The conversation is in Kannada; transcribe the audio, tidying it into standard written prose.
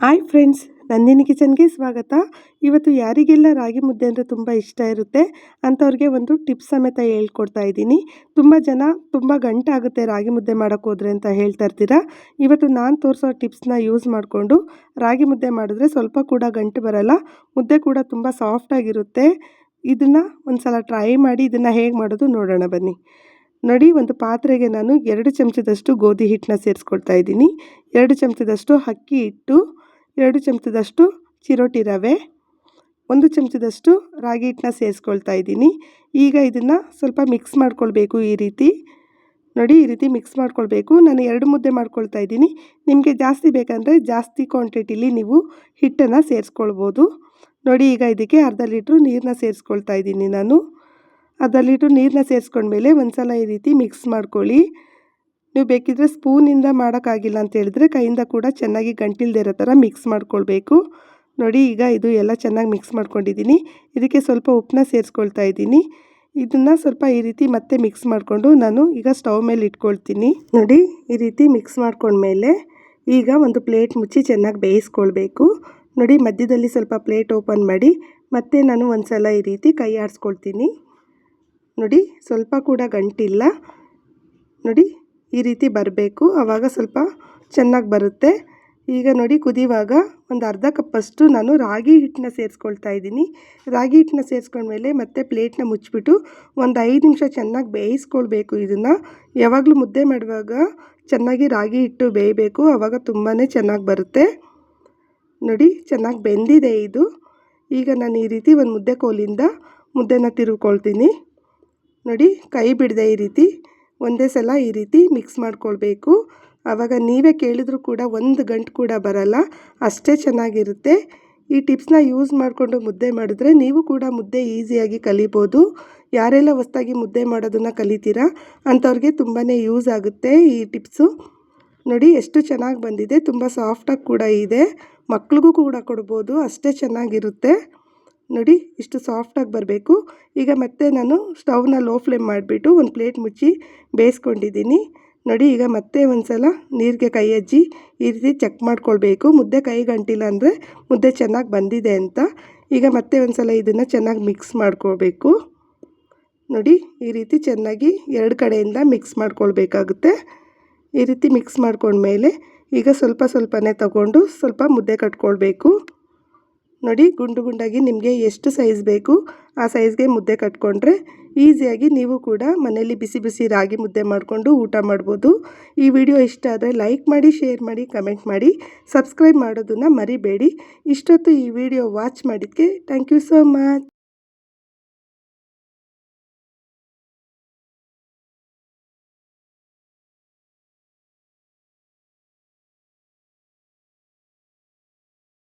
ಹಾಯ್ ಫ್ರೆಂಡ್ಸ್, ನಂದಿನಿ ಕಿಚನ್ಗೆ ಸ್ವಾಗತ. ಇವತ್ತು ಯಾರಿಗೆಲ್ಲ ರಾಗಿ ಮುದ್ದೆ ಅಂದರೆ ತುಂಬ ಇಷ್ಟ ಇರುತ್ತೆ ಅಂಥವ್ರಿಗೆ ಒಂದು ಟಿಪ್ಸ್ ಸಮೇತ ಹೇಳ್ಕೊಡ್ತಾ ಇದ್ದೀನಿ. ತುಂಬ ಜನ ತುಂಬ ಗಂಟಾಗುತ್ತೆ ರಾಗಿ ಮುದ್ದೆ ಮಾಡೋಕ್ಕೆ ಹೋದರೆ ಅಂತ ಹೇಳ್ತಾ ಇರ್ತೀರಾ. ಇವತ್ತು ನಾನು ತೋರಿಸೋ ಟಿಪ್ಸ್ನ ಯೂಸ್ ಮಾಡಿಕೊಂಡು ರಾಗಿ ಮುದ್ದೆ ಮಾಡಿದ್ರೆ ಸ್ವಲ್ಪ ಕೂಡ ಗಂಟು ಬರಲ್ಲ, ಮುದ್ದೆ ಕೂಡ ತುಂಬ ಸಾಫ್ಟಾಗಿರುತ್ತೆ. ಇದನ್ನು ಒಂದು ಸಲ ಟ್ರೈ ಮಾಡಿ ಇದನ್ನು ಹೇಗೆ ಮಾಡೋದು ನೋಡೋಣ ಬನ್ನಿ. ನೋಡಿ, ಒಂದು ಪಾತ್ರೆಗೆ ನಾನು 2 ಚಮಚದಷ್ಟು ಗೋಧಿ ಹಿಟ್ಟನ್ನ ಸೇರಿಸ್ಕೊಳ್ತಾ ಇದ್ದೀನಿ. 2 ಚಮಚದಷ್ಟು ಅಕ್ಕಿ ಹಿಟ್ಟು, 2 ಚಮಚದಷ್ಟು ಚಿರೋಟಿ ರವೆ, 1 ಚಮಚದಷ್ಟು ರಾಗಿ ಹಿಟ್ಟನ್ನ ಸೇರಿಸ್ಕೊಳ್ತಾ ಇದ್ದೀನಿ. ಈಗ ಇದನ್ನು ಸ್ವಲ್ಪ ಮಿಕ್ಸ್ ಮಾಡ್ಕೊಳ್ಬೇಕು. ಈ ರೀತಿ ನೋಡಿ, ಈ ರೀತಿ ಮಿಕ್ಸ್ ಮಾಡ್ಕೊಳ್ಬೇಕು. ನಾನು 2 ಮುದ್ದೆ ಮಾಡ್ಕೊಳ್ತಾ ಇದ್ದೀನಿ. ನಿಮಗೆ ಜಾಸ್ತಿ ಬೇಕಂದರೆ ಜಾಸ್ತಿ ಕ್ವಾಂಟಿಟಿಲಿ ನೀವು ಹಿಟ್ಟನ್ನು ಸೇರಿಸ್ಕೊಳ್ಬೋದು. ನೋಡಿ, ಈಗ ಇದಕ್ಕೆ ಅರ್ಧ ಲೀಟ್ರು ನೀರನ್ನ ಸೇರಿಸ್ಕೊಳ್ತಾ ಇದ್ದೀನಿ. ನಾನು ಅರ್ಧ ಲೀಟ್ರ್ ನೀರನ್ನ ಸೇರಿಸ್ಕೊಂಡ್ಮೇಲೆ ಒಂದು ಸಲ ಈ ರೀತಿ ಮಿಕ್ಸ್ ಮಾಡ್ಕೊಳ್ಳಿ. ನೀವು ಬೇಕಿದ್ದರೆ ಸ್ಪೂನಿಂದ ಮಾಡೋಕ್ಕಾಗಿಲ್ಲ ಅಂತ ಹೇಳಿದ್ರೆ ಕೈಯಿಂದ ಕೂಡ ಚೆನ್ನಾಗಿ ಗಂಟಿಲ್ದೇ ಇರೋ ಥರ ಮಿಕ್ಸ್ ಮಾಡ್ಕೊಳ್ಬೇಕು. ನೋಡಿ, ಈಗ ಇದು ಎಲ್ಲ ಚೆನ್ನಾಗಿ ಮಿಕ್ಸ್ ಮಾಡ್ಕೊಂಡಿದ್ದೀನಿ. ಇದಕ್ಕೆ ಸ್ವಲ್ಪ ಉಪ್ಪನ್ನ ಸೇರಿಸ್ಕೊಳ್ತಾ ಇದ್ದೀನಿ. ಇದನ್ನು ಸ್ವಲ್ಪ ಈ ರೀತಿ ಮತ್ತೆ ಮಿಕ್ಸ್ ಮಾಡಿಕೊಂಡು ನಾನು ಈಗ ಸ್ಟವ್ ಮೇಲೆ ಇಟ್ಕೊಳ್ತೀನಿ. ನೋಡಿ, ಈ ರೀತಿ ಮಿಕ್ಸ್ ಮಾಡ್ಕೊಂಡ್ಮೇಲೆ ಈಗ ಒಂದು ಪ್ಲೇಟ್ ಮುಚ್ಚಿ ಚೆನ್ನಾಗಿ ಬೇಯಿಸ್ಕೊಳ್ಬೇಕು. ನೋಡಿ, ಮಧ್ಯದಲ್ಲಿ ಸ್ವಲ್ಪ ಪ್ಲೇಟ್ ಓಪನ್ ಮಾಡಿ ಮತ್ತೆ ನಾನು ಒಂದು ಸಲ ಈ ರೀತಿ ಕೈ ಆಡಿಸ್ಕೊಳ್ತೀನಿ. ನೋಡಿ, ಸ್ವಲ್ಪ ಕೂಡ ಗಂಟಿಲ್ಲ. ನೋಡಿ, ಈ ರೀತಿ ಬರಬೇಕು, ಆವಾಗ ಸ್ವಲ್ಪ ಚೆನ್ನಾಗಿ ಬರುತ್ತೆ. ಈಗ ನೋಡಿ, ಕುದಿಯುವಾಗ ಒಂದು ಅರ್ಧ ಕಪ್ಪಷ್ಟು ನಾನು ರಾಗಿ ಹಿಟ್ಟನ್ನ ಸೇರಿಸ್ಕೊಳ್ತಾ ಇದ್ದೀನಿ. ರಾಗಿ ಹಿಟ್ಟನ್ನ ಸೇರಿಸ್ಕೊಂಡ್ಮೇಲೆ ಮತ್ತೆ ಪ್ಲೇಟ್ನ ಮುಚ್ಚಿಬಿಟ್ಟು ಒಂದು 5 ನಿಮಿಷ ಚೆನ್ನಾಗಿ ಬೇಯಿಸ್ಕೊಳ್ಬೇಕು. ಇದನ್ನು ಯಾವಾಗಲೂ ಮುದ್ದೆ ಮಾಡುವಾಗ ಚೆನ್ನಾಗಿ ರಾಗಿ ಹಿಟ್ಟು ಬೇಯಬೇಕು, ಆವಾಗ ತುಂಬಾ ಚೆನ್ನಾಗಿ ಬರುತ್ತೆ. ನೋಡಿ, ಚೆನ್ನಾಗಿ ಬೆಂದಿದೆ ಇದು. ಈಗ ನಾನು ಈ ರೀತಿ ಒಂದು ಮುದ್ದೆ ಕೋಲಿಂದ ಮುದ್ದೆನ ತಿರುವ್ಕೊಳ್ತೀನಿ. ನೋಡಿ, ಕೈ ಬಿಡದೆ ಈ ರೀತಿ ಒಂದೇ ಸಲ ಈ ರೀತಿ ಮಿಕ್ಸ್ ಮಾಡ್ಕೊಳ್ಬೇಕು. ಆವಾಗ ನೀವೇ ಕೇಳಿದ್ರೂ ಕೂಡ ಒಂದು ಗಂಟು ಕೂಡ ಬರಲ್ಲ, ಅಷ್ಟೇ ಚೆನ್ನಾಗಿರುತ್ತೆ. ಈ ಟಿಪ್ಸ್ನ ಯೂಸ್ ಮಾಡಿಕೊಂಡು ಮುದ್ದೆ ಮಾಡಿದ್ರೆ ನೀವು ಕೂಡ ಮುದ್ದೆ ಈಸಿಯಾಗಿ ಕಲಿಬೋದು. ಯಾರೆಲ್ಲ ಹೊಸದಾಗಿ ಮುದ್ದೆ ಮಾಡೋದನ್ನು ಕಲಿತೀರಾ ಅಂಥವ್ರಿಗೆ ತುಂಬಾ ಯೂಸ್ ಆಗುತ್ತೆ ಈ ಟಿಪ್ಸು. ನೋಡಿ, ಎಷ್ಟು ಚೆನ್ನಾಗಿ ಬಂದಿದೆ, ತುಂಬ ಸಾಫ್ಟಾಗಿ ಕೂಡ ಇದೆ. ಮಕ್ಳಿಗೂ ಕೂಡ ಕೊಡ್ಬೋದು, ಅಷ್ಟೇ ಚೆನ್ನಾಗಿರುತ್ತೆ. ನೋಡಿ, ಇಷ್ಟು ಸಾಫ್ಟಾಗಿ ಬರಬೇಕು. ಈಗ ಮತ್ತೆ ನಾನು ಸ್ಟವ್ನ ಲೋ ಫ್ಲೇಮ್ ಮಾಡಿಬಿಟ್ಟು ಒಂದು ಪ್ಲೇಟ್ ಮುಚ್ಚಿ ಬೇಯಿಸ್ಕೊಂಡಿದ್ದೀನಿ. ನೋಡಿ, ಈಗ ಮತ್ತೆ ಒಂದು ಸಲ ನೀರಿಗೆ ಕೈ ಹಚ್ಚಿ ಈ ರೀತಿ ಚೆಕ್ ಮಾಡ್ಕೊಳ್ಬೇಕು. ಮುದ್ದೆ ಕೈ ಗಂಟಿಲ್ಲ ಅಂದರೆ ಮುದ್ದೆ ಚೆನ್ನಾಗಿ ಬಂದಿದೆ ಅಂತ. ಈಗ ಮತ್ತೆ ಒಂದು ಸಲ ಇದನ್ನು ಚೆನ್ನಾಗಿ ಮಿಕ್ಸ್ ಮಾಡ್ಕೊಳ್ಬೇಕು. ನೋಡಿ, ಈ ರೀತಿ ಚೆನ್ನಾಗಿ 2 ಕಡೆಯಿಂದ ಮಿಕ್ಸ್ ಮಾಡ್ಕೊಳ್ಬೇಕಾಗುತ್ತೆ. ಈ ರೀತಿ ಮಿಕ್ಸ್ ಮಾಡ್ಕೊಂಡ್ಮೇಲೆ ಈಗ ಸ್ವಲ್ಪ ಸ್ವಲ್ಪನೇ ತಗೊಂಡು ಸ್ವಲ್ಪ ಮುದ್ದೆ ಕಟ್ಕೊಳ್ಬೇಕು. ನೋಡಿ, ಗುಂಡು ಗುಂಡಾಗಿ ನಿಮಗೆ ಎಷ್ಟು ಸೈಜ್ ಬೇಕು ಆ ಸೈಜ್ಗೆ ಮುದ್ದೆ ಕಟ್ಕೊಂಡ್ರೆ ಈಸಿಯಾಗಿ ನೀವು ಕೂಡ ಮನೆಯಲ್ಲಿ ಬಿಸಿ ಬಿಸಿ ರಾಗಿ ಮುದ್ದೆ ಮಾಡಿಕೊಂಡು ಊಟ ಮಾಡ್ಬೋದು. ಈ ವಿಡಿಯೋ ಇಷ್ಟ ಆದರೆ ಲೈಕ್ ಮಾಡಿ, ಶೇರ್ ಮಾಡಿ, ಕಮೆಂಟ್ ಮಾಡಿ, ಸಬ್ಸ್ಕ್ರೈಬ್ ಮಾಡೋದನ್ನು ಮರಿಬೇಡಿ. ಇಷ್ಟೊತ್ತು ಈ ವಿಡಿಯೋ ವಾಚ್ ಮಾಡಿದ್ದಕ್ಕೆ ಥ್ಯಾಂಕ್ ಯು ಸೋ ಮಚ್.